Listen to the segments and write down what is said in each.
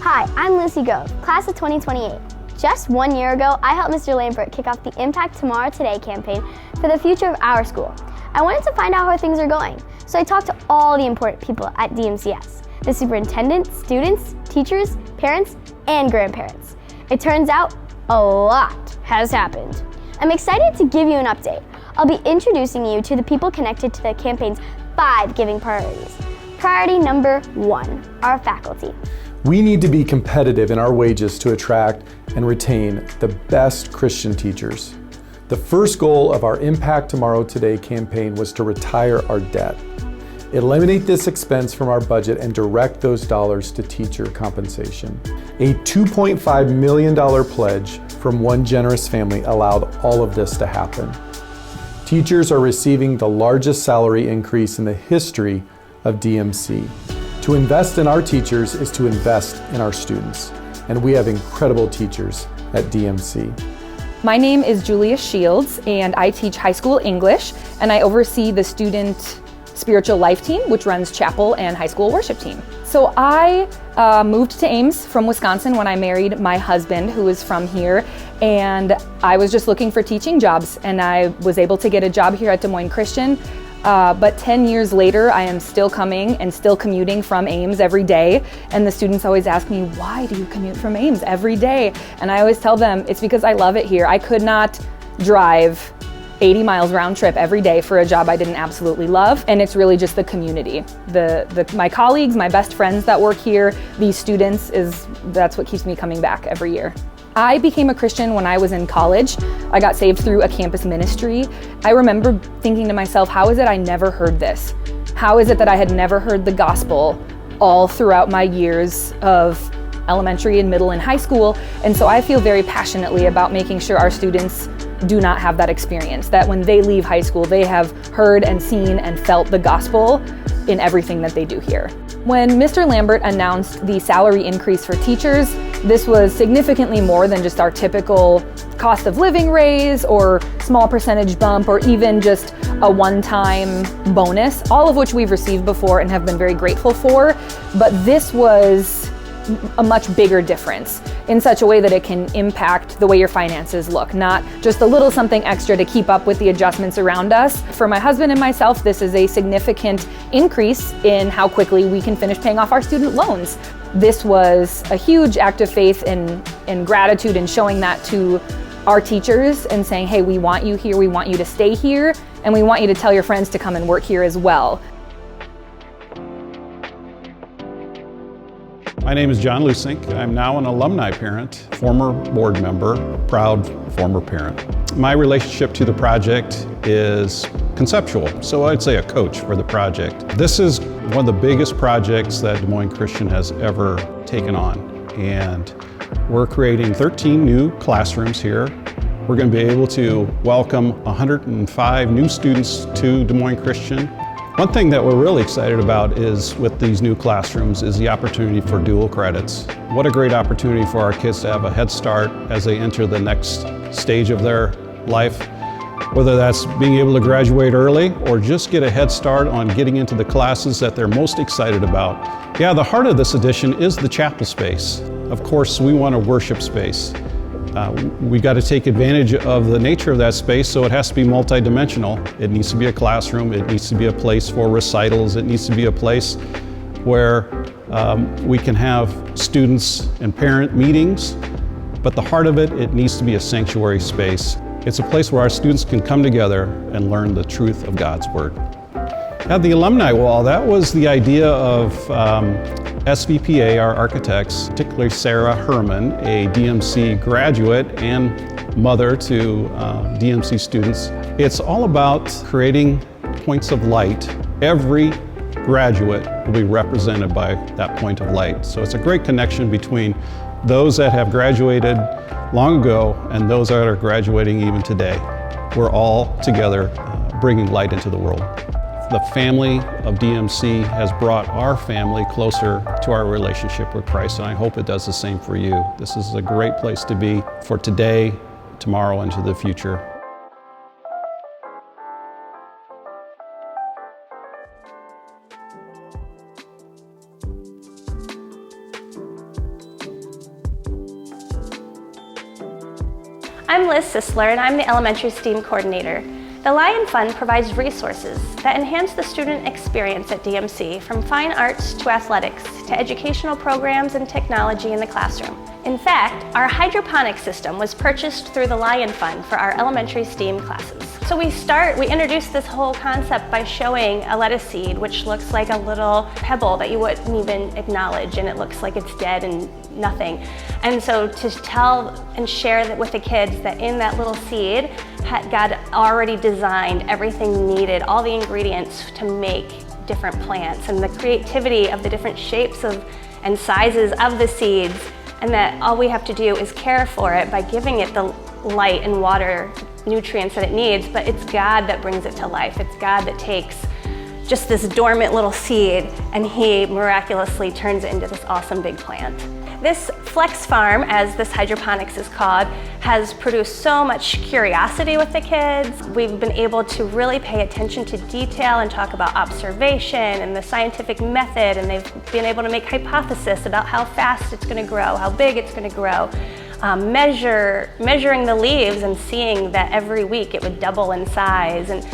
Hi, I'm Lucy Grove, class of 2028. Just 1 year ago, I helped Mr. Lambert kick off the Impact Tomorrow Today campaign for the future of our school. I wanted to find out how things are going, so I talked to all the important people at DMCS, the superintendent, students, teachers, parents, and grandparents. It turns out a lot has happened. I'm excited to give you an update. I'll be introducing you to the people connected to the campaign's 5 giving priorities. Priority number 1, our faculty. We need to be competitive in our wages to attract and retain the best Christian teachers. The first goal of our Impact Tomorrow Today campaign was to retire our debt. Eliminate this expense from our budget and direct those dollars to teacher compensation. A $2.5 million pledge from one generous family allowed all of this to happen. Teachers are receiving the largest salary increase in the history of DMC. To invest in our teachers is to invest in our students, and we have incredible teachers at DMC. My name is Julia Shields, and I teach high school English, and I oversee the student spiritual life team, which runs chapel and high school worship team. So I moved to Ames from Wisconsin when I married my husband, who is from here, and I was just looking for teaching jobs, and I was able to get a job here at Des Moines Christian. But 10 years later, I am still coming and still commuting from Ames every day. And the students always ask me, why do you commute from Ames every day? And I always tell them, it's because I love it here. I could not drive 80 miles round trip every day for a job I didn't absolutely love. And it's really just the community. My colleagues, my best friends that work here, these students, that's what keeps me coming back every year. I became a Christian when I was in college. I got saved through a campus ministry. I remember thinking to myself, how is it I never heard this? How is it that I had never heard the gospel all throughout my years of elementary and middle and high school? And so I feel very passionately about making sure our students do not have that experience, that when they leave high school, they have heard and seen and felt the gospel in everything that they do here. When Mr. Lambert announced the salary increase for teachers, this was significantly more than just our typical cost of living raise or small percentage bump or even just a one-time bonus, all of which we've received before and have been very grateful for. But this was a much bigger difference in such a way that it can impact the way your finances look, not just a little something extra to keep up with the adjustments around us. For my husband and myself, this is a significant increase in how quickly we can finish paying off our student loans. This was a huge act of faith and gratitude in showing that to our teachers and saying, hey, we want you here, we want you to stay here, and we want you to tell your friends to come and work here as well. My name is John Lusink. I'm now an alumni parent, former board member, proud former parent. My relationship to the project is conceptual, so I'd say a coach for the project. This is one of the biggest projects that Des Moines Christian has ever taken on, and we're creating 13 new classrooms here. We're going to be able to welcome 105 new students to Des Moines Christian. One thing that we're really excited about is with these new classrooms is the opportunity for dual credits. What a great opportunity for our kids to have a head start as they enter the next stage of their life, whether that's being able to graduate early or just get a head start on getting into the classes that they're most excited about. Yeah, the heart of this edition is the chapel space. Of course, we want a worship space. We got to take advantage of the nature of that space, so it has to be multidimensional. It needs to be a classroom, it needs to be a place for recitals, it needs to be a place where we can have students and parent meetings, but the heart of it, it needs to be a sanctuary space. It's a place where our students can come together and learn the truth of God's Word. Now, the alumni wall, that was the idea of SVPA, our architects, particularly Sarah Herman, a DMC graduate and mother to DMC students. It's all about creating points of light. Every graduate will be represented by that point of light. So it's a great connection between those that have graduated long ago and those that are graduating even today. We're all together bringing light into the world. The family of DMC has brought our family closer to our relationship with Christ, and I hope it does the same for you. This is a great place to be for today, tomorrow, and to the future. I'm Liz Sisler, and I'm the Elementary STEAM Coordinator. The Lion Fund provides resources that enhance the student experience at DMC, from fine arts to athletics to educational programs and technology in the classroom. In fact, our hydroponic system was purchased through the Lion Fund for our elementary STEAM classes. So we introduced this whole concept by showing a lettuce seed, which looks like a little pebble that you wouldn't even acknowledge, and it looks like it's dead and nothing. And so to tell and share that with the kids that in that little seed, God already designed everything needed, all the ingredients to make different plants, and the creativity of the different shapes and sizes of the seeds, and that all we have to do is care for it by giving it the light and water nutrients that it needs, but it's God that brings it to life. It's God that takes just this dormant little seed and He miraculously turns it into this awesome big plant. This Flex Farm, as this hydroponics is called, has produced so much curiosity with the kids. We've been able to really pay attention to detail and talk about observation and the scientific method, and they've been able to make hypotheses about how fast it's going to grow, how big it's going to grow. Measuring the leaves and seeing that every week it would double in size and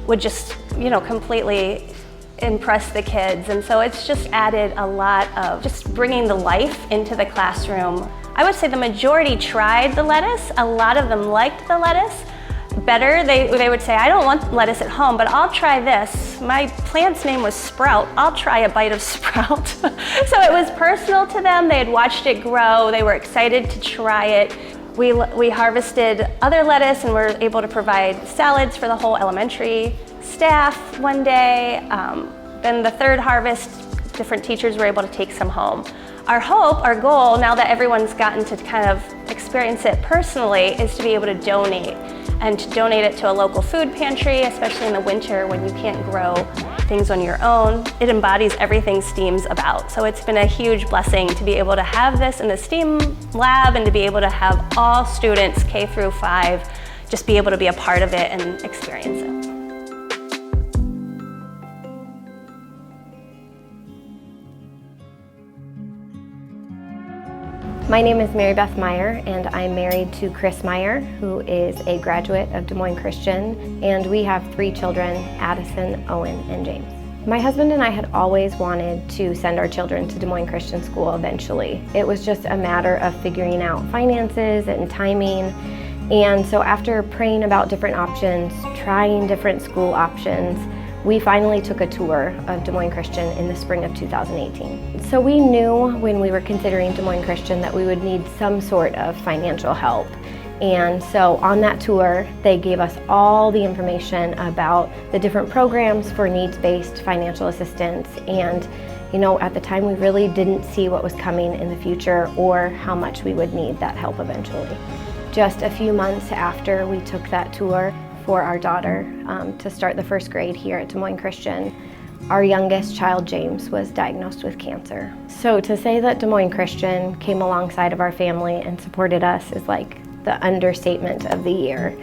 would just, completely impress the kids. And so it's just added a lot of just bringing the life into the classroom. I would say the majority tried the lettuce. A lot of them liked the lettuce better. They would say, I don't want lettuce at home, but I'll try this. My plant's name was Sprout. I'll try a bite of Sprout. So it was personal to them. They had watched it grow. They were excited to try it. We harvested other lettuce and were able to provide salads for the whole elementary staff one day. Then the third harvest, different teachers were able to take some home. Our hope, our goal, now that everyone's gotten to kind of experience it personally, is to be able to donate, and to donate it to a local food pantry, especially in the winter when you can't grow things on your own. It embodies everything STEAM's about. So it's been a huge blessing to be able to have this in the STEAM lab and to be able to have all students K through 5 just be able to be a part of it and experience it. My name is Mary Beth Meyer, and I'm married to Chris Meyer, who is a graduate of Des Moines Christian, and we have 3 children, Addison, Owen, and James. My husband and I had always wanted to send our children to Des Moines Christian School eventually. It was just a matter of figuring out finances and timing, and so after praying about different options, trying different school options, we finally took a tour of Des Moines Christian in the spring of 2018. So we knew when we were considering Des Moines Christian that we would need some sort of financial help. And so on that tour, they gave us all the information about the different programs for needs-based financial assistance. And at the time we really didn't see what was coming in the future or how much we would need that help eventually. Just a few months after we took that tour, for our daughter to start the 1st grade here at Des Moines Christian, our youngest child, James, was diagnosed with cancer. So to say that Des Moines Christian came alongside of our family and supported us is like the understatement of the year.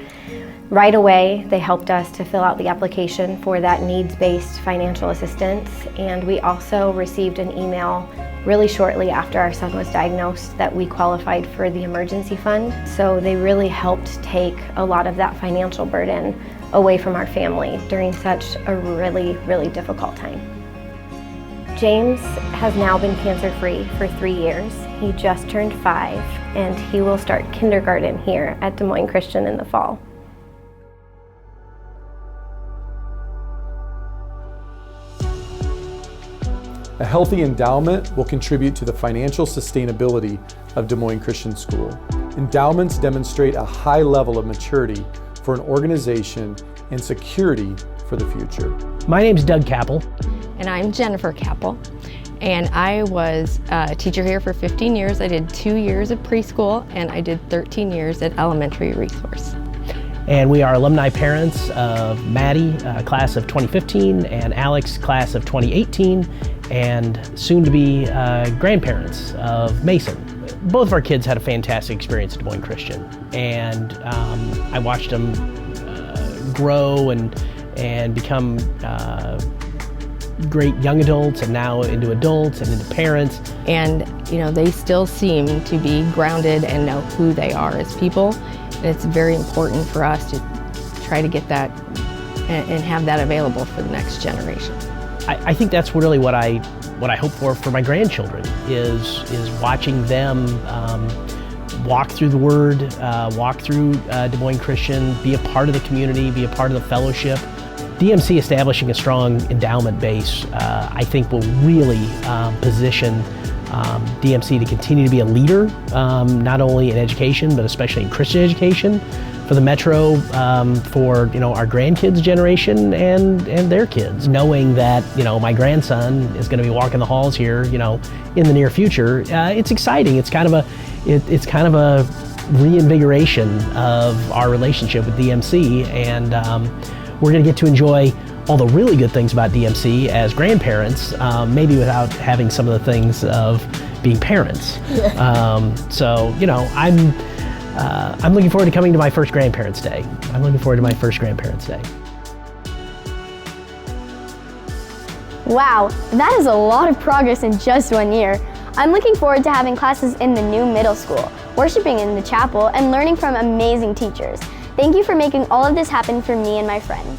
Right away, they helped us to fill out the application for that needs-based financial assistance, and we also received an email really shortly after our son was diagnosed that we qualified for the emergency fund. So they really helped take a lot of that financial burden away from our family during such a really, really difficult time. James has now been cancer-free for 3 years. He just turned 5, and he will start kindergarten here at Des Moines Christian in the fall. A healthy endowment will contribute to the financial sustainability of Des Moines Christian School. Endowments demonstrate a high level of maturity for an organization and security for the future. My name's Doug Capel. And I'm Jennifer Capel. And I was a teacher here for 15 years. I did 2 years of preschool, and I did 13 years at elementary resource. And we are alumni parents of Maddie, class of 2015, and Alex, class of 2018, and soon to be grandparents of Mason. Both of our kids had a fantastic experience at Des Moines Christian, and I watched them grow and become great young adults, and now into adults and into parents. And they still seem to be grounded and know who they are as people. It's very important for us to try to get that and have that available for the next generation. I think that's really what I hope for my grandchildren is watching them walk through the Word, walk through Des Moines Christian, be a part of the community, be a part of the fellowship. DMC establishing a strong endowment base, I think will really position DMC to continue to be a leader, not only in education, but especially in Christian education for the Metro, for our grandkids' generation and their kids. Knowing that my grandson is going to be walking the halls here, in the near future, it's exciting. It's kind of a reinvigoration of our relationship with DMC, and we're going to get to enjoy all the really good things about DMC as grandparents, maybe without having some of the things of being parents. Yeah. So I'm looking forward to coming to my first Grandparents' Day. Wow, that is a lot of progress in just 1 year. I'm looking forward to having classes in the new middle school, worshiping in the chapel, and learning from amazing teachers. Thank you for making all of this happen for me and my friends.